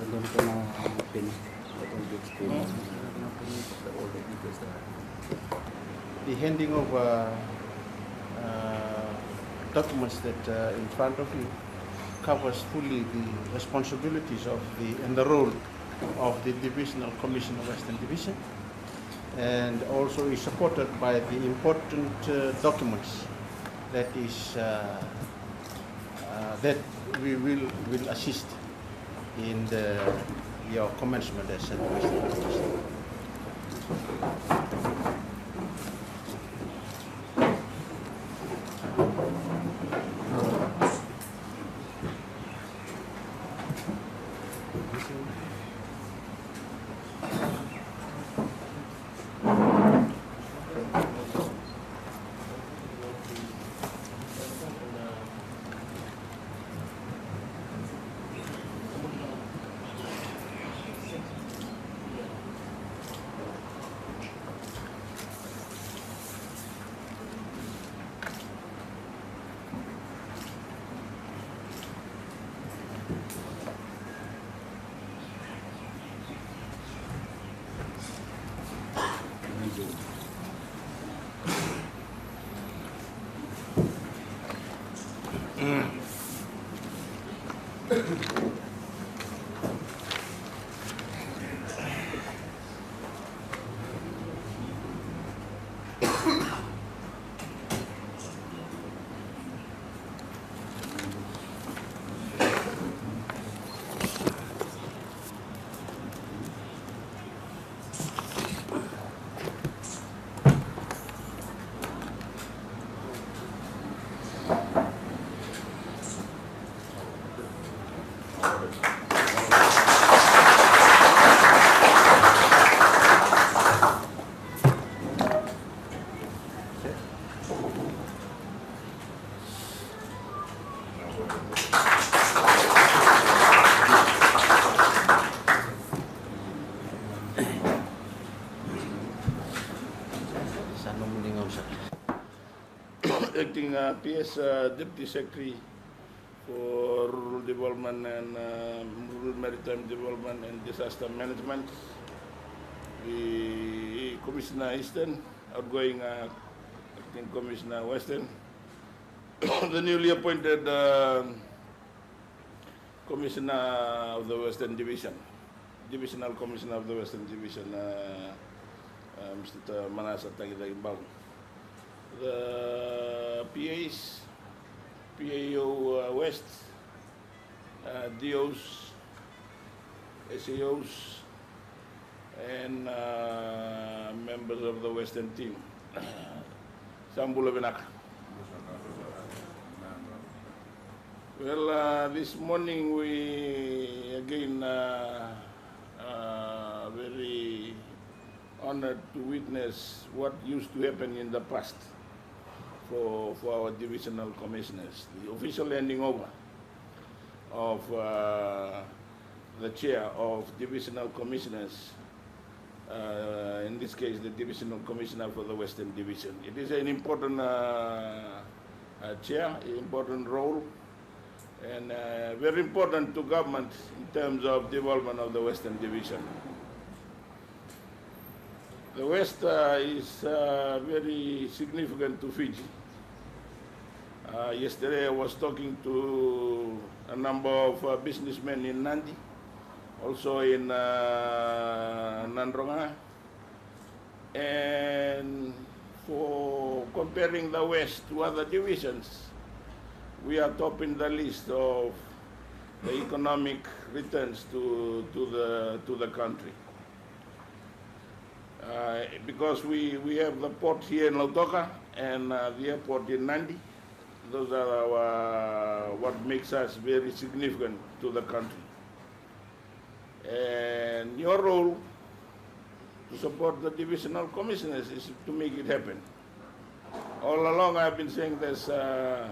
Doon ko na pin. The handing of documents that in front of you covers fully the responsibilities of and the role of the Divisional Commissioner Western Division, and also is supported by the important documents that is that we will assist in your commencement as a Divisional Commissioner. Acting PS Deputy Secretary for Rural Development and Rural Maritime Development and Disaster Management, the Commissioner Eastern, outgoing Acting Commissioner Western, the newly appointed Commissioner of the Western Division, Divisional Commissioner of the Western Division, Mr. Manasa Tagicakibau. The PAs, PAO West, DOs, SAOs, and members of the Western team. Sambula Benak. Well, this morning we again very honored to witness what used to happen in the past for our divisional commissioners. The official handing over of the chair of divisional commissioners, in this case the divisional commissioner for the Western Division. It is an important chair, important role, and very important to government in terms of development of the Western Division. The West is very significant to Fiji. Yesterday I was talking to a number of businessmen in Nandi, also in Nandronga, and for comparing the West to other divisions, we are top in the list of the economic returns to the country. Because we have the port here in Lautoka and the airport in Nandi. Those are what makes us very significant to the country. And your role to support the divisional commissioners is to make it happen. All along I've been saying this, the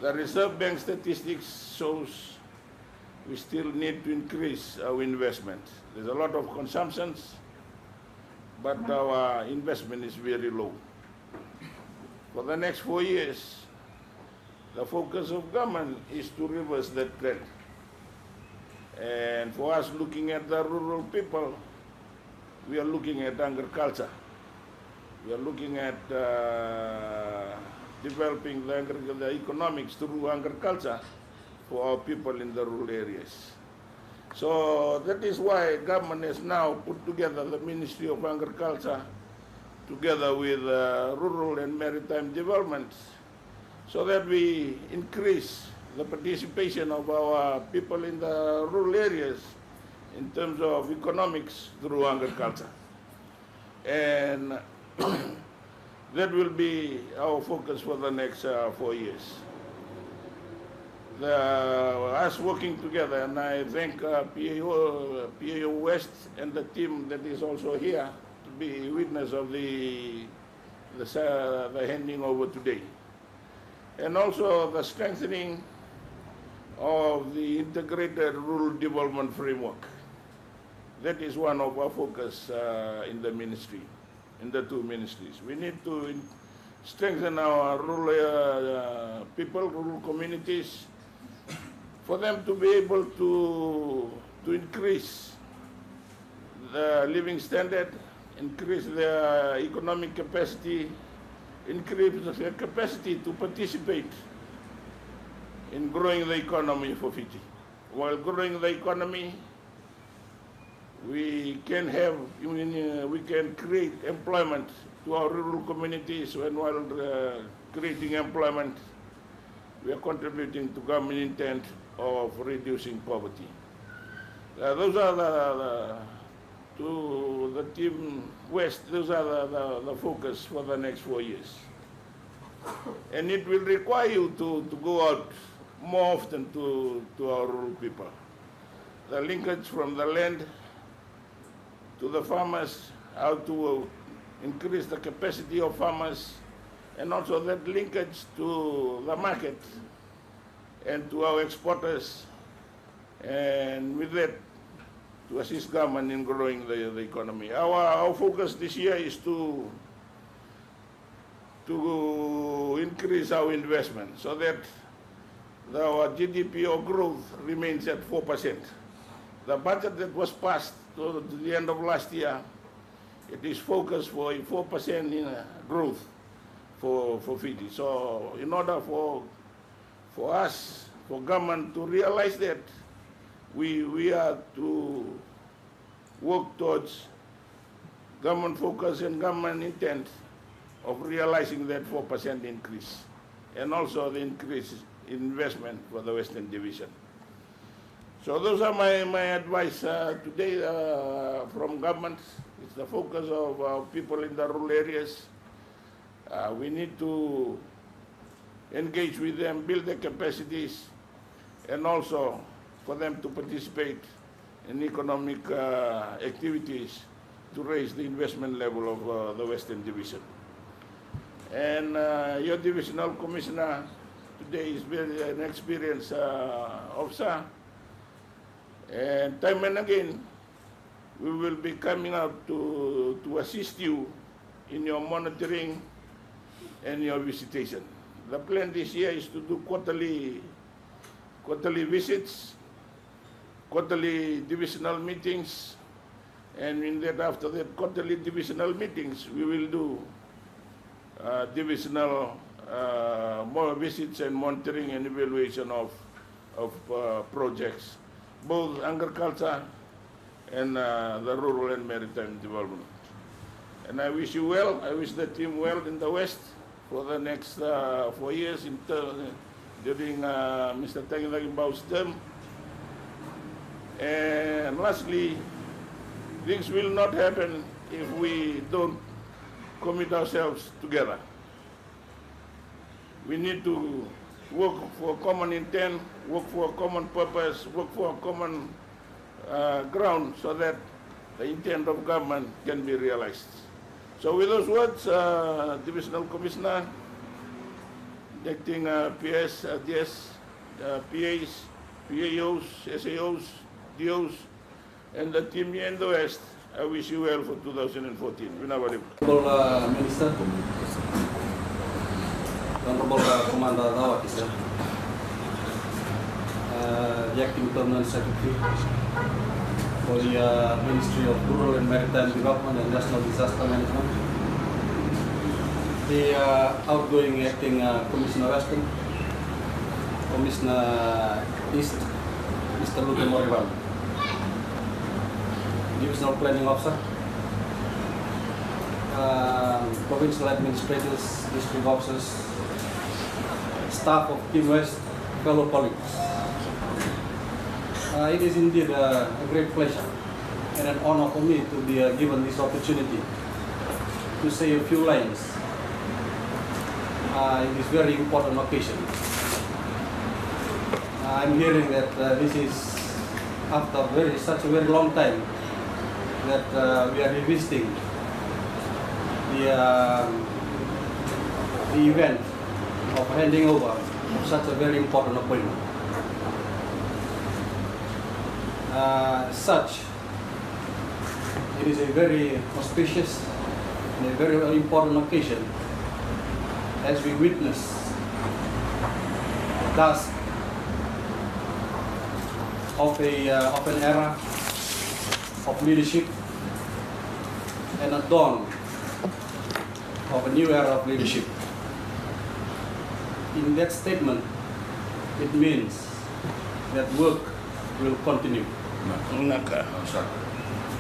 Reserve Bank statistics shows we still need to increase our investment. There's a lot of consumptions, but our investment is very low. For the next 4 years, the focus of government is to reverse that trend. And for us looking at the rural people, we are looking at agriculture. We are looking at developing the economics through agriculture for our people in the rural areas. So that is why government has now put together the Ministry of Agriculture together with Rural and Maritime Development so that we increase the participation of our people in the rural areas in terms of economics through agriculture. And that will be our focus for the next 4 years. Us working together, and I thank PAO West and the team that is also here to be witness of the handing over today. And also the strengthening of the integrated rural development framework. That is one of our focus in the ministry, in the two ministries. We need to strengthen our rural people, rural communities, for them to be able to increase the living standard, increase their economic capacity, increase their capacity to participate in growing the economy for Fiji. While growing the economy, we can create employment to our rural communities, and while creating employment, we are contributing to government intent of reducing poverty. Those are to the Team West, those are the focus for the next 4 years. And it will require you to go out more often to our rural people. The linkage from the land to the farmers, how to increase the capacity of farmers, and also that linkage to the market and to our exporters, and with that, to assist government in growing the economy. Our focus this year is to increase our investment so that our GDP or growth remains at 4%. The budget that was passed to the end of last year, it is focused for a 4% in growth for Fiji. So in order for us, for government to realize that, we are to work towards government focus and government intent of realizing that 4% increase, and also the increase in investment for the Western Division. So those are my advice today from government. It's the focus of our people in the rural areas. We need to engage with them, build their capacities, and also for them to participate in economic activities to raise the investment level of the Western Division. And your divisional commissioner today is very an experienced officer, and time and again we will be coming out to assist you in your monitoring and your visitation. The plan this year is to do quarterly visits, quarterly divisional meetings, and in that, after that quarterly divisional meetings, we will do divisional more visits and monitoring and evaluation of projects, both agriculture and the rural and maritime development. And I wish you well. I wish the team well in the West for the next 4 years during Mr. Tagicakibau's term. And lastly, things will not happen if we don't commit ourselves together. We need to work for a common intent, work for a common purpose, work for a common ground so that the intent of government can be realized. So with those words, Divisional Commissioner, acting PS, DS, PAs, PAOs, SAOs, DOs, and the team here in the West, I wish you well for 2014. Honorable Minister, Honorable Commander Dawat, the Acting Permanent Secretary for the Ministry of Rural and Maritime Development and National Disaster Management, the outgoing Acting Commissioner Western, Commissioner East, Mr. Luke Moroivalu, Divisional Planning Officer, provincial administrators, district officers, staff of Team West, fellow colleagues. It is indeed a great pleasure and an honor for me to be given this opportunity to say a few lines in this very important occasion. I'm hearing that this is after such a very long time that we are revisiting the event of handing over of such a very important appointment. It is a very auspicious and a very important occasion as we witness the dusk of an era of leadership and a dawn of a new era of leadership. In that statement, it means that work will continue.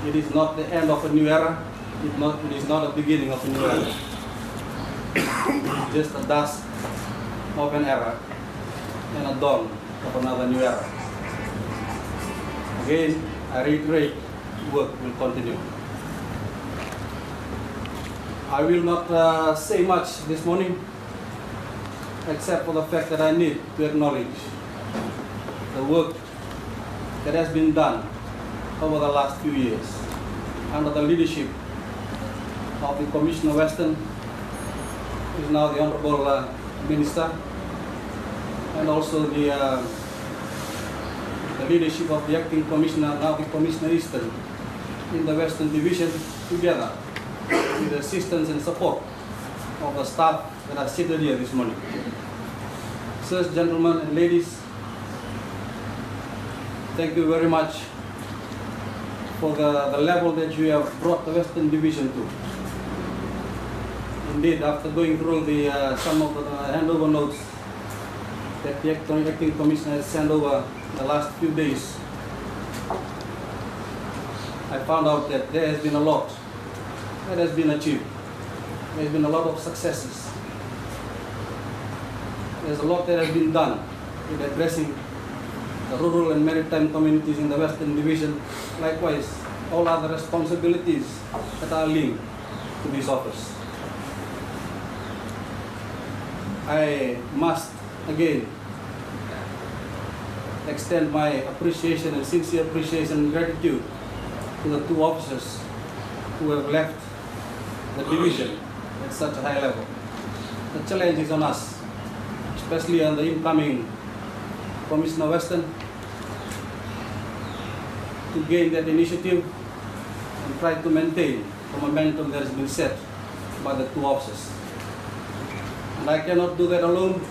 It is not the end of a new era. It is not the beginning of a new era. It's just the dusk of an era and a dawn of another new era. Again, I reiterate, work will continue. I will not say much this morning, except for the fact that I need to acknowledge the work that has been done over the last few years under the leadership of the Commissioner Western, who is now the Honorable Minister, and also the leadership of the Acting Commissioner, now the Commissioner Eastern, in the Western Division, together with the assistance and support of the staff that are seated here this morning. Sirs, gentlemen, and ladies, thank you very much for the level that you have brought the Western Division to. Indeed, after going through some of the handover notes that the Acting Commissioner has sent over the last few days, I found out that there has been a lot that has been achieved. There has been a lot of successes. There's a lot that has been done in addressing the rural and maritime communities in the Western Division. Likewise, all other responsibilities that are linked to this office. I must again extend my appreciation and sincere appreciation and gratitude to the two officers who have left the division at such a high level. The challenge is on us, especially on the incoming Commissioner Western, to gain that initiative and try to maintain the momentum that has been set by the two officers. And I cannot do that alone.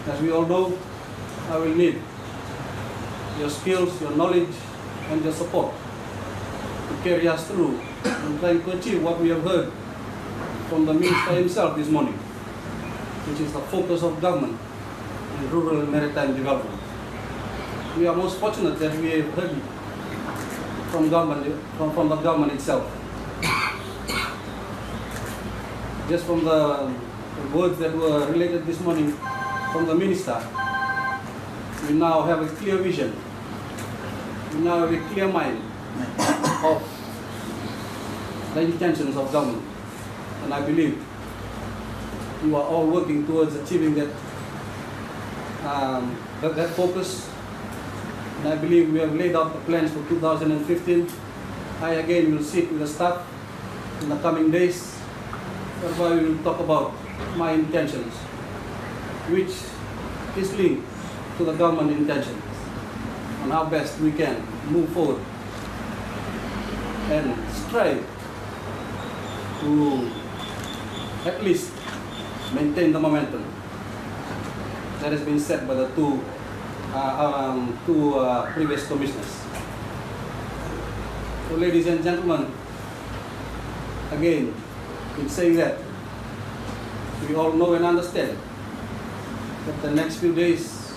As we all know, I will need your skills, your knowledge, and your support to carry us through and trying to achieve what we have heard from the Minister himself this morning, which is the focus of government in rural and maritime development. We are most fortunate that we have heard from the government itself. Just from the words that were related this morning from the Minister, we now have a clear vision. We now have a clear mind of the intentions of government. And I believe you are all working towards achieving that focus. And I believe we have laid out the plans for 2015. I again will sit with the staff in the coming days, whereby we will talk about my intentions, which is linked to the government intentions, on how best we can move forward and strive to at least maintain the momentum that has been set by the two to previous commissioners. So, ladies and gentlemen, again, in saying that, we all know and understand that the next few days,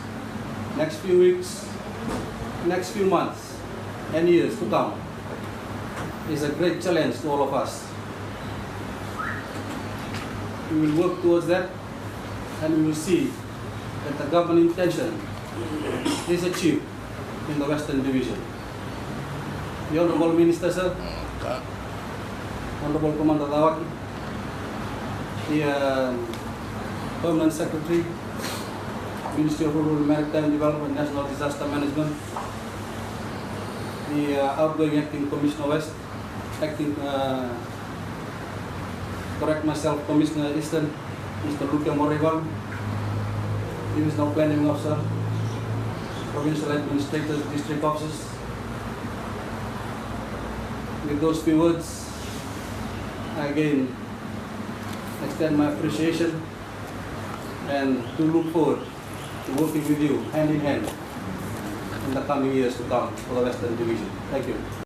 next few weeks, next few months, and years to come is a great challenge to all of us. We will work towards that, and we will see that the government intention is achieved in the Western Division. The Honorable Minister, sir, Honorable Commander Lawaki, the Permanent Secretary, Ministry of Rural and Maritime Development, National Disaster Management, the outgoing Acting Commissioner West, Acting, correct myself, Commissioner Eastern, Mr. Luke Moroivalu, Divisional Planning Officer, Provincial Administrators, District Officers. With those few words, I again extend my appreciation and to look forward to working with you hand in hand in the coming years to come for the Western Division. Thank you.